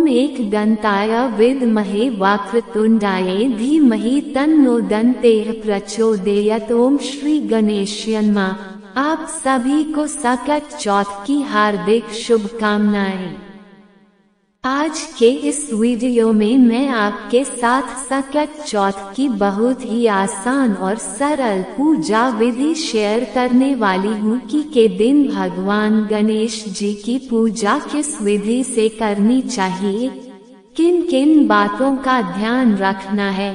ओम एक दंताय विद्महे वक्रतुंडाय धीमहि तन्नो दन्तेः प्रचोदयात्। ओम श्री गणेशाय नमः। आप सभी को सकट चौथ की हार्दिक शुभकामनाएं। आज के इस वीडियो में मैं आपके साथ सकट चौथ की बहुत ही आसान और सरल पूजा विधि शेयर करने वाली हूँ कि के दिन भगवान गणेश जी की पूजा किस विधि से करनी चाहिए, किन किन बातों का ध्यान रखना है,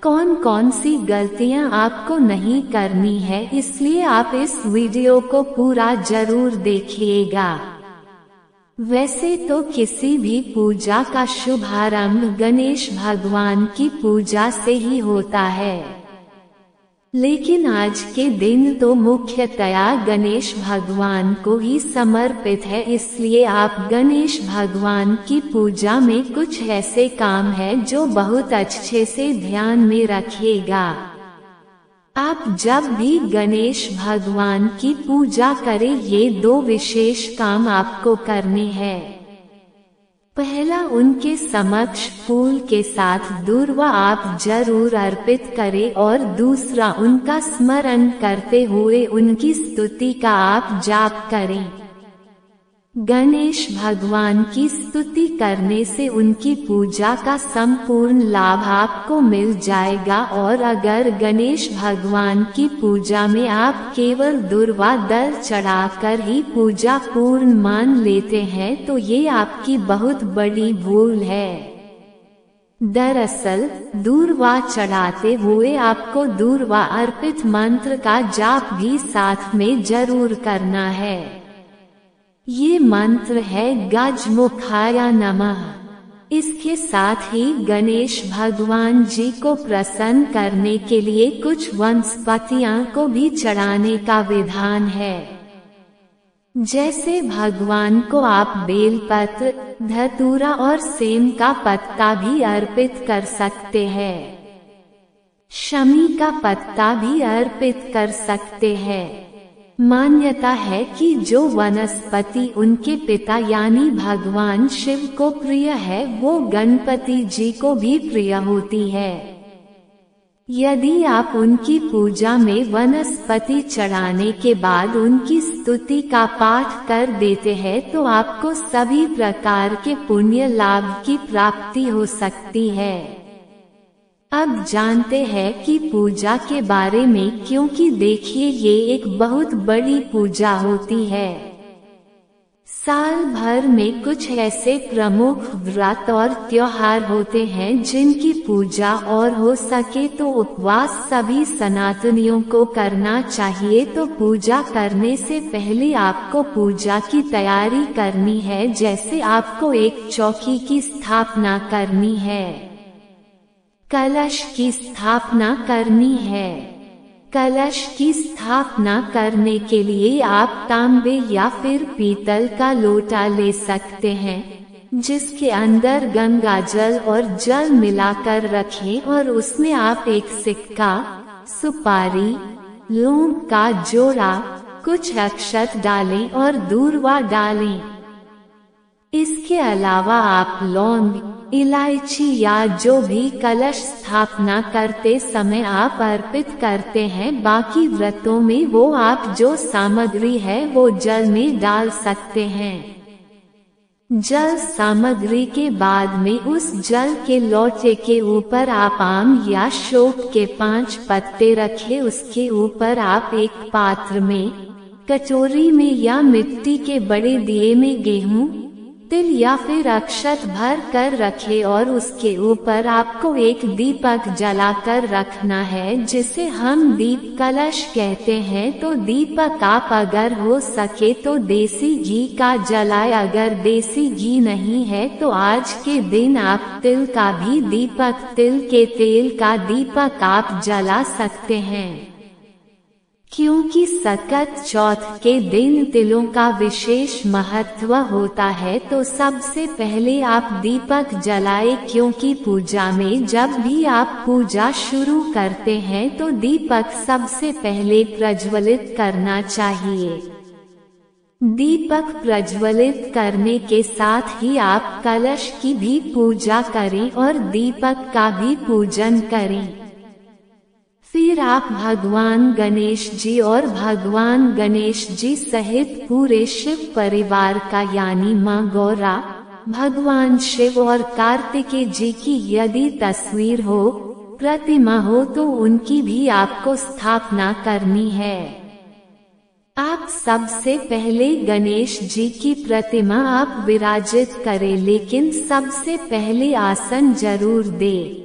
कौन कौन सी गलतियां आपको नहीं करनी है। इसलिए आप इस वीडियो को पूरा जरूर देखिएगा। वैसे तो किसी भी पूजा का शुभारंभ गणेश भगवान की पूजा से ही होता है, लेकिन आज के दिन तो मुख्यतया गणेश भगवान को ही समर्पित है। इसलिए आप गणेश भगवान की पूजा में कुछ ऐसे काम हैं जो बहुत अच्छे से ध्यान में रखिएगा। आप जब भी गणेश भगवान की पूजा करें, ये दो विशेष काम आपको करने हैं। पहला, उनके समक्ष फूल के साथ दूर्वा आप जरूर अर्पित करें और दूसरा, उनका स्मरण करते हुए उनकी स्तुति का आप जाप करें। गणेश भगवान की स्तुति करने से उनकी पूजा का संपूर्ण लाभ आपको मिल जाएगा। और अगर गणेश भगवान की पूजा में आप केवल दूर्वा दल चढ़ाकर ही पूजा पूर्ण मान लेते हैं तो ये आपकी बहुत बड़ी भूल है। दरअसल दूर्वा चढ़ाते हुए आपको दूर्वा अर्पित मंत्र का जाप भी साथ में जरूर करना है। ये मंत्र है गजमुखाय नमः। इसके साथ ही गणेश भगवान जी को प्रसन्न करने के लिए कुछ वनस्पतियां को भी चढ़ाने का विधान है। जैसे भगवान को आप बेलपत्र, धतूरा और सेम का पत्ता भी अर्पित कर सकते हैं। शमी का पत्ता भी अर्पित कर सकते हैं। मान्यता है कि जो वनस्पति उनके पिता यानी भगवान शिव को प्रिय है, वो गणपति जी को भी प्रिय होती है। यदि आप उनकी पूजा में वनस्पति चढ़ाने के बाद उनकी स्तुति का पाठ कर देते हैं तो आपको सभी प्रकार के पुण्य लाभ की प्राप्ति हो सकती है। अब जानते हैं कि पूजा के बारे में, क्योंकि देखिए ये एक बहुत बड़ी पूजा होती है। साल भर में कुछ ऐसे प्रमुख व्रत और त्योहार होते हैं जिनकी पूजा और हो सके तो उपवास सभी सनातनियों को करना चाहिए। तो पूजा करने से पहले आपको पूजा की तैयारी करनी है। जैसे आपको एक चौकी की स्थापना करनी है, कलश की स्थापना करनी है। कलश की स्थापना करने के लिए आप तांबे या फिर पीतल का लोटा ले सकते हैं, जिसके अंदर गंगा जल और जल मिलाकर रखें और उसमें आप एक सिक्का, सुपारी, लौंग का जोड़ा, कुछ अक्षत डालें और दूर्वा डालें। इसके अलावा आप लौंग, इलायची या जो भी कलश स्थापना करते समय आप अर्पित करते हैं, बाकी व्रतों में वो आप जो सामग्री है वो जल में डाल सकते हैं। जल सामग्री के बाद में उस जल के लोटे के ऊपर आप आम या शोक के 5 पत्ते रखें। उसके ऊपर आप एक पात्र में, कटोरी में या मिट्टी के बड़े दिए में गेहूं, तिल या फिर अक्षत भर कर रखे और उसके ऊपर आपको एक दीपक जलाकर रखना है, जिसे हम दीप कलश कहते हैं। तो दीपक आप अगर हो सके तो देसी घी का जलाए, अगर देसी घी नहीं है तो आज के दिन आप तिल का भी दीपक, तिल के तेल का दीपक आप जला सकते हैं। क्योंकि सकट चौथ के दिन तिलों का विशेष महत्व होता है, तो सबसे पहले आप दीपक जलाएं। क्योंकि पूजा में जब भी आप पूजा शुरू करते हैं तो दीपक सबसे पहले प्रज्वलित करना चाहिए। दीपक प्रज्वलित करने के साथ ही आप कलश की भी पूजा करें और दीपक का भी पूजन करें। फिर आप भगवान गणेश जी और भगवान गणेश जी सहित पूरे शिव परिवार का यानी माँ गौरा, भगवान शिव और कार्तिकेय जी की यदि तस्वीर हो, प्रतिमा हो तो उनकी भी आपको स्थापना करनी है। आप सबसे पहले गणेश जी की प्रतिमा आप विराजित करें, लेकिन सबसे पहले आसन जरूर दें।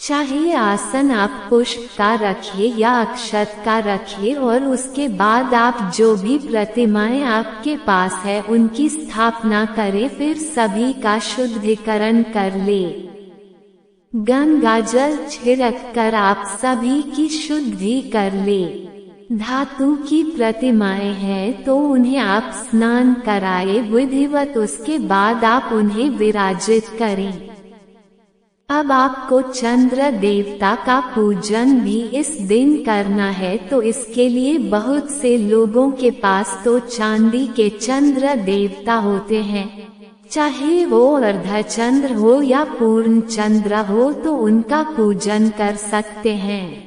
चाहे आसन आप पुष्प का रखें या अक्षत का रखें और उसके बाद आप जो भी प्रतिमाएं आपके पास है उनकी स्थापना करें। फिर सभी का शुद्धिकरण कर ले। गंगा जल छिड़क कर आप सभी की शुद्धि कर ले। धातु की प्रतिमाएं हैं तो उन्हें आप स्नान कराए विधिवत, उसके बाद आप उन्हें विराजित करें। अब आपको चंद्र देवता का पूजन भी इस दिन करना है, तो इसके लिए बहुत से लोगों के पास तो चांदी के चंद्र देवता होते हैं, चाहे वो अर्धचंद्र हो या पूर्ण चंद्र हो तो उनका पूजन कर सकते हैं।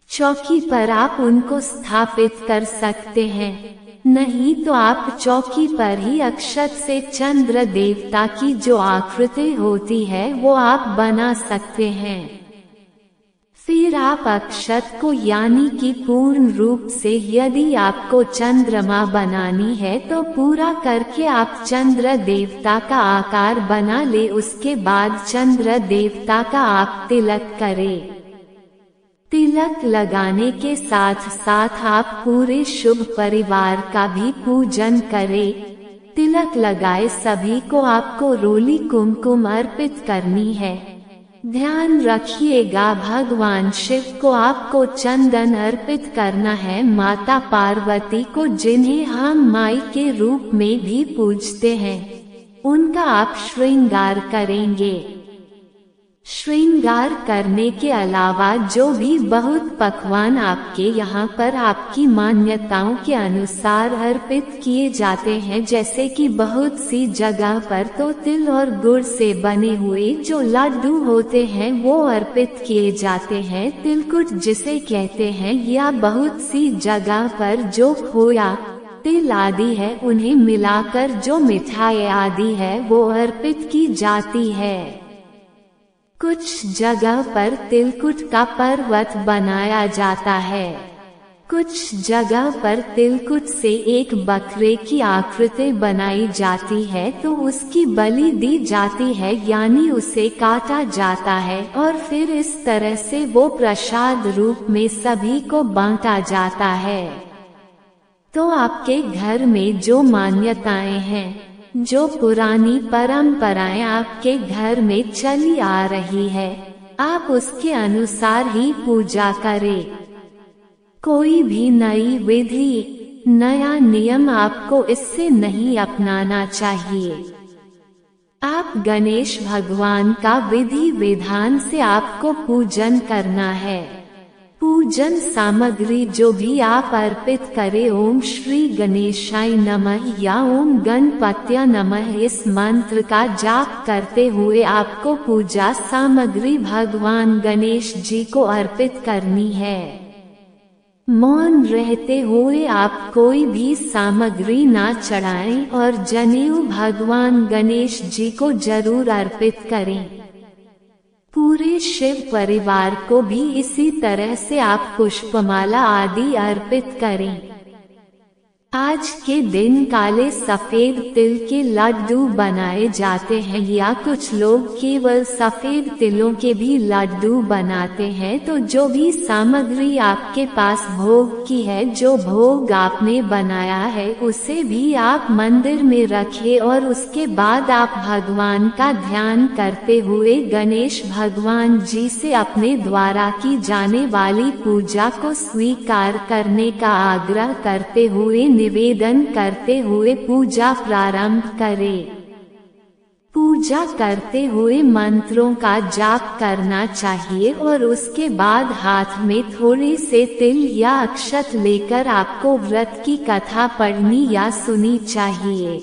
चौकी पर आप उनको स्थापित कर सकते हैं, नहीं तो आप चौकी पर ही अक्षत से चंद्र देवता की जो आकृति होती है वो आप बना सकते हैं। फिर आप अक्षत को यानी कि पूर्ण रूप से यदि आपको चंद्रमा बनानी है तो पूरा करके आप चंद्र देवता का आकार बना ले। उसके बाद चंद्र देवता का आप तिलक करें। तिलक लगाने के साथ साथ आप पूरे शुभ परिवार का भी पूजन करें। तिलक लगाए सभी को आपको रोली कुमकुम अर्पित करनी है। ध्यान रखिएगा भगवान शिव को आपको चंदन अर्पित करना है। माता पार्वती को, जिन्हें हम माई के रूप में भी पूजते हैं, उनका आप श्रृंगार करेंगे। श्रृंगार करने के अलावा जो भी बहुत पकवान आपके यहाँ पर आपकी मान्यताओं के अनुसार अर्पित किए जाते हैं, जैसे कि बहुत सी जगह पर तो तिल और गुड़ से बने हुए जो लड्डू होते हैं वो अर्पित किए जाते हैं, तिलकुट जिसे कहते हैं, या बहुत सी जगह पर जो खोया, तिल आदि है उन्हें मिलाकर जो मिठाई आदि है वो अर्पित की जाती है। कुछ जगह पर तिलकुट का पर्वत बनाया जाता है। कुछ जगह पर तिलकुट से एक बकरे की आकृति बनाई जाती है तो उसकी बलि दी जाती है, यानी उसे काटा जाता है और फिर इस तरह से वो प्रसाद रूप में सभी को बांटा जाता है। तो आपके घर में जो मान्यताएं हैं, जो पुरानी परंपराएं आपके घर में चली आ रही है, आप उसके अनुसार ही पूजा करें। कोई भी नई विधि, नया नियम आपको इससे नहीं अपनाना चाहिए। आप गणेश भगवान का विधि विधान से आपको पूजन करना है। पूजन सामग्री जो भी आप अर्पित करें, ओम श्री गणेशाय नमः या ओम गणपत्य नमः, इस मंत्र का जाप करते हुए आपको पूजा सामग्री भगवान गणेश जी को अर्पित करनी है। मौन रहते हुए आप कोई भी सामग्री ना चढ़ाएं और जनेऊ भगवान गणेश जी को जरूर अर्पित करें। पूरे शिव परिवार को भी इसी तरह से आप पुष्पमाला आदि अर्पित करें। आज के दिन काले सफेद तिल के लड्डू बनाए जाते हैं, या कुछ लोग केवल सफेद तिलों के भी लड्डू बनाते हैं। तो जो भी सामग्री आपके पास भोग की है, जो भोग आपने बनाया है, उसे भी आप मंदिर में रखें और उसके बाद आप भगवान का ध्यान करते हुए गणेश भगवान जी से अपने द्वारा की जाने वाली पूजा को स्वीकार करने का आग्रह करते हुए, निवेदन करते हुए पूजा प्रारंभ करें। पूजा करते हुए मंत्रों का जाप करना चाहिए और उसके बाद हाथ में थोड़े से तिल या अक्षत लेकर आपको व्रत की कथा पढ़नी या सुनी चाहिए।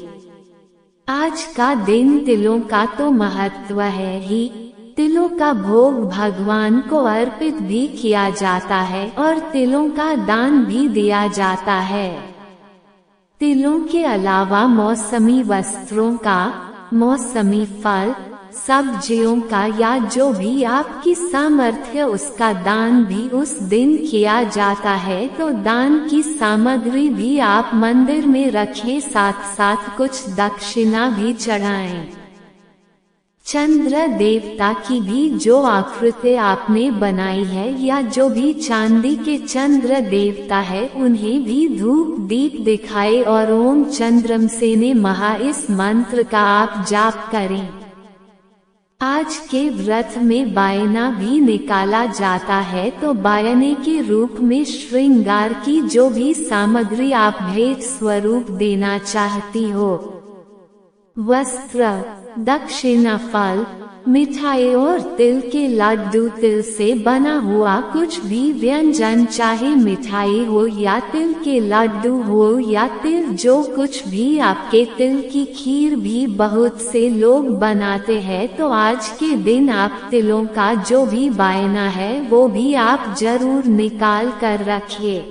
आज का दिन तिलों का तो महत्व है ही। तिलों का भोग भगवान को अर्पित भी किया जाता है और तिलों का दान भी दिया जाता है। तिलों के अलावा मौसमी वस्त्रों का, मौसमी फल, सब्जियों का या जो भी आपकी सामर्थ्य उसका दान भी उस दिन किया जाता है। तो दान की सामग्री भी आप मंदिर में रखें, साथ साथ कुछ दक्षिणा भी चढ़ाएं। चंद्र देवता की भी जो आकृति आपने बनाई है या जो भी चांदी के चंद्र देवता है उन्हें भी धूप दीप दिखाए और ओम चंद्रमसेने महा इस मंत्र का आप जाप करें। आज के व्रत में बायना भी निकाला जाता है, तो बायने के रूप में श्रृंगार की जो भी सामग्री आप भेंट स्वरूप देना चाहती हो, वस्त्र, दक्षिणा, फल, मिठाई और तिल के लड्डू, तिल से बना हुआ कुछ भी व्यंजन, चाहे मिठाई हो या तिल के लड्डू हो या तिल जो कुछ भी, आपके तिल की खीर भी बहुत से लोग बनाते हैं। तो आज के दिन आप तिलों का जो भी बायना है वो भी आप जरूर निकाल कर रखिए।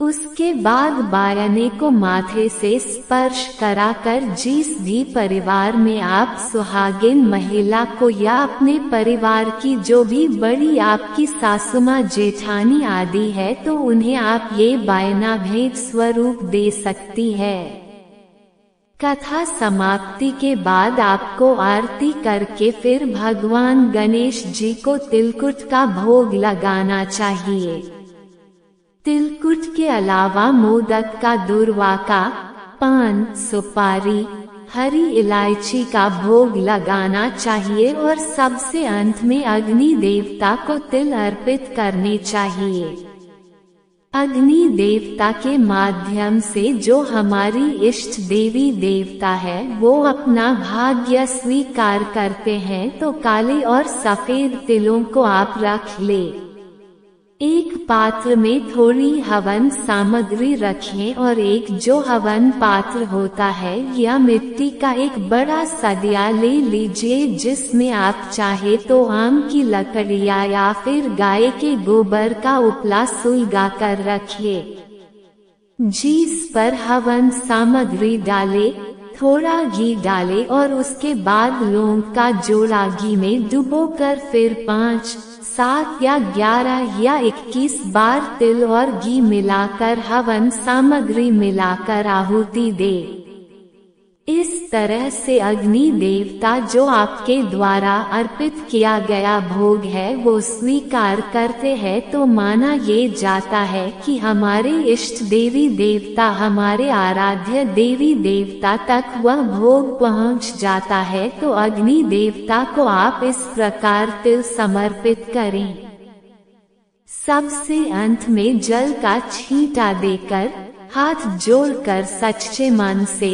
उसके बाद बायने को माथे से स्पर्श कराकर जिस भी परिवार में आप सुहागिन महिला को या अपने परिवार की जो भी बड़ी आपकी सासुमाँ जेठानी आदि है तो उन्हें आप ये बायना भेंट स्वरूप दे सकती है। कथा समाप्ति के बाद आपको आरती करके फिर भगवान गणेश जी को तिलकुट का भोग लगाना चाहिए। तिलकुट के अलावा मोदक का, दूर्वा का, पान, सुपारी, हरी इलायची का भोग लगाना चाहिए और सबसे अंत में अग्नि देवता को तिल अर्पित करने चाहिए। अग्नि देवता के माध्यम से जो हमारी इष्ट देवी देवता है वो अपना भाग्य स्वीकार करते हैं। तो काले और सफेद तिलों को आप रख ले। एक पात्र में थोड़ी हवन सामग्री रखें और एक जो हवन पात्र होता है या मिट्टी का एक बड़ा सदिया ले लीजिए जिसमें आप चाहे तो आम की लकड़ियाँ या फिर गाय के गोबर का उपला सुलगा कर रखिए। जिस पर हवन सामग्री डाले, थोड़ा घी डाले और उसके बाद लौंग का जोड़ा घी में डुबोकर फिर 5, 7 या 11 या 21 बार तिल और घी मिलाकर हवन सामग्री मिलाकर आहुति दे। इस तरह से अग्नि देवता जो आपके द्वारा अर्पित किया गया भोग है वो स्वीकार करते हैं। तो माना ये जाता है कि हमारे इष्ट देवी देवता, हमारे आराध्य देवी देवता तक वह भोग पहुंच जाता है। तो अग्नि देवता को आप इस प्रकार तिल समर्पित करें। सबसे अंत में जल का छींटा देकर हाथ जोड़कर सच्चे मन से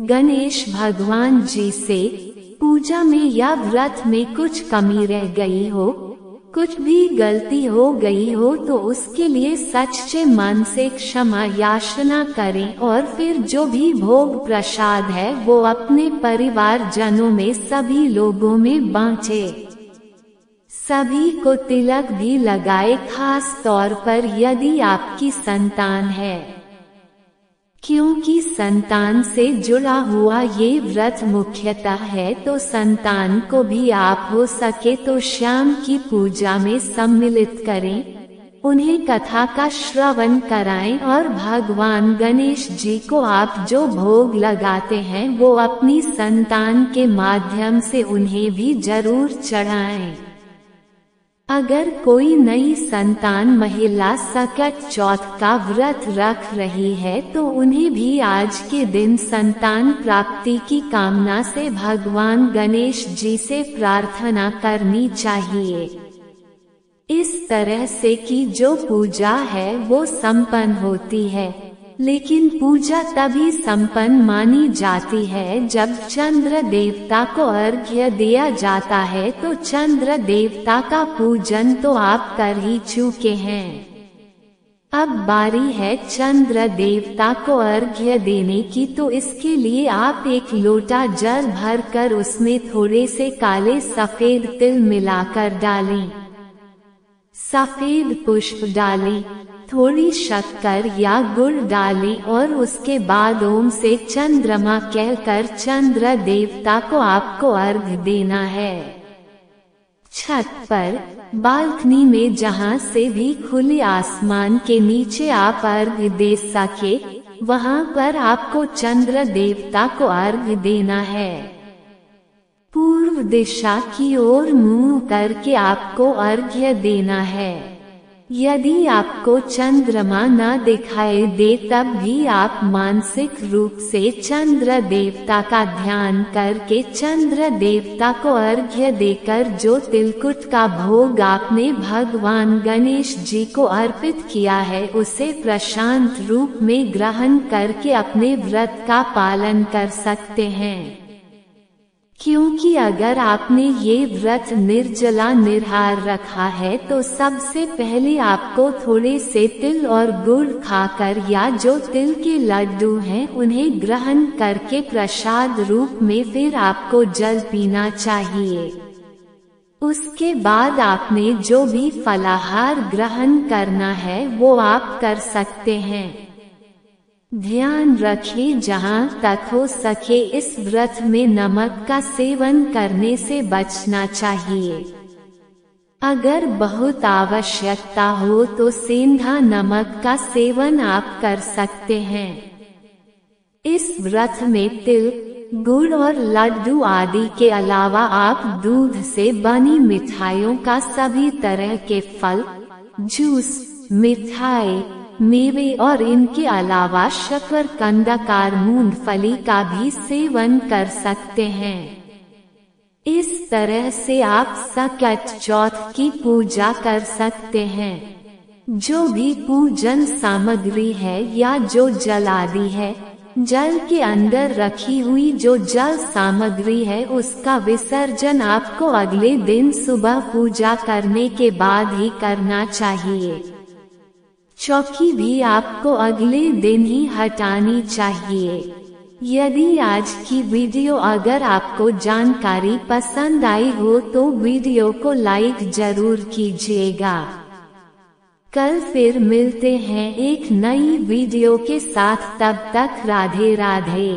गणेश भगवान जी से पूजा में या व्रत में कुछ कमी रह गई हो, कुछ भी गलती हो गई हो तो उसके लिए सच्चे मन से क्षमा याचना करें और फिर जो भी भोग प्रसाद है वो अपने परिवार जनों में सभी लोगों में बांटे। सभी को तिलक भी लगाए, खास तौर पर यदि आपकी संतान है, क्योंकि संतान से जुड़ा हुआ ये व्रत मुख्यतः है। तो संतान को भी आप हो सके तो शाम की पूजा में सम्मिलित करें, उन्हें कथा का श्रवण कराएं और भगवान गणेश जी को आप जो भोग लगाते हैं वो अपनी संतान के माध्यम से उन्हें भी जरूर चढ़ाएं। अगर कोई नई संतान महिला सकट चौथ का व्रत रख रही है तो उन्हें भी आज के दिन संतान प्राप्ति की कामना से भगवान गणेश जी से प्रार्थना करनी चाहिए। इस तरह से कि जो पूजा है वो संपन्न होती है। लेकिन पूजा तभी संपन्न मानी जाती है जब चंद्र देवता को अर्घ्य दिया जाता है। तो चंद्र देवता का पूजन तो आप कर ही चुके हैं। अब बारी है चंद्र देवता को अर्घ्य देने की। तो इसके लिए आप एक लोटा जल भरकर उसमें थोड़े से काले सफेद तिल मिलाकर डालें। सफेद पुष्प डालें, थोड़ी शक्कर या गुड़ डालें और उसके बाद ओम से चंद्रमा कहकर चंद्र देवता को आपको अर्घ्य देना है। छत पर, बालकनी में, जहां से भी खुले आसमान के नीचे आप अर्घ्य दे सके, वहां पर आपको चंद्र देवता को अर्घ्य देना है। पूर्व दिशा की ओर मुंह करके आपको अर्घ्य देना है। यदि आपको चंद्रमा न दिखाई दे तब भी आप मानसिक रूप से चंद्र देवता का ध्यान करके चंद्र देवता को अर्घ्य देकर जो तिलकुट का भोग आपने भगवान गणेश जी को अर्पित किया है उसे प्रशांत रूप में ग्रहण करके अपने व्रत का पालन कर सकते हैं। क्योंकि अगर आपने ये व्रत निर्जला निराहार रखा है तो सबसे पहले आपको थोड़े से तिल और गुड़ खाकर या जो तिल के लड्डू हैं उन्हें ग्रहण करके प्रसाद रूप में फिर आपको जल पीना चाहिए। उसके बाद आपने जो भी फलाहार ग्रहण करना है वो आप कर सकते हैं। ध्यान रखें जहाँ तक हो सके इस व्रत में नमक का सेवन करने से बचना चाहिए। अगर बहुत आवश्यकता हो तो सेंधा नमक का सेवन आप कर सकते हैं। इस व्रत में तिल, गुड़ और लड्डू आदि के अलावा आप दूध से बनी मिठाइयों का सभी तरह के फल, जूस, मिठाई, मेवे और इनके अलावा शकरकंदकार मूंगफली का भी सेवन कर सकते हैं। इस तरह से आप सकट चौथ की पूजा कर सकते हैं। जो भी पूजन सामग्री है या जो जल आदि है, जल के अंदर रखी हुई जो जल सामग्री है उसका विसर्जन आपको अगले दिन सुबह पूजा करने के बाद ही करना चाहिए। चौकी भी आपको अगले दिन ही हटानी चाहिए। यदि आज की वीडियो अगर आपको जानकारी पसंद आई हो तो वीडियो को लाइक जरूर कीजिएगा। कल फिर मिलते हैं एक नई वीडियो के साथ, तब तक राधे राधे।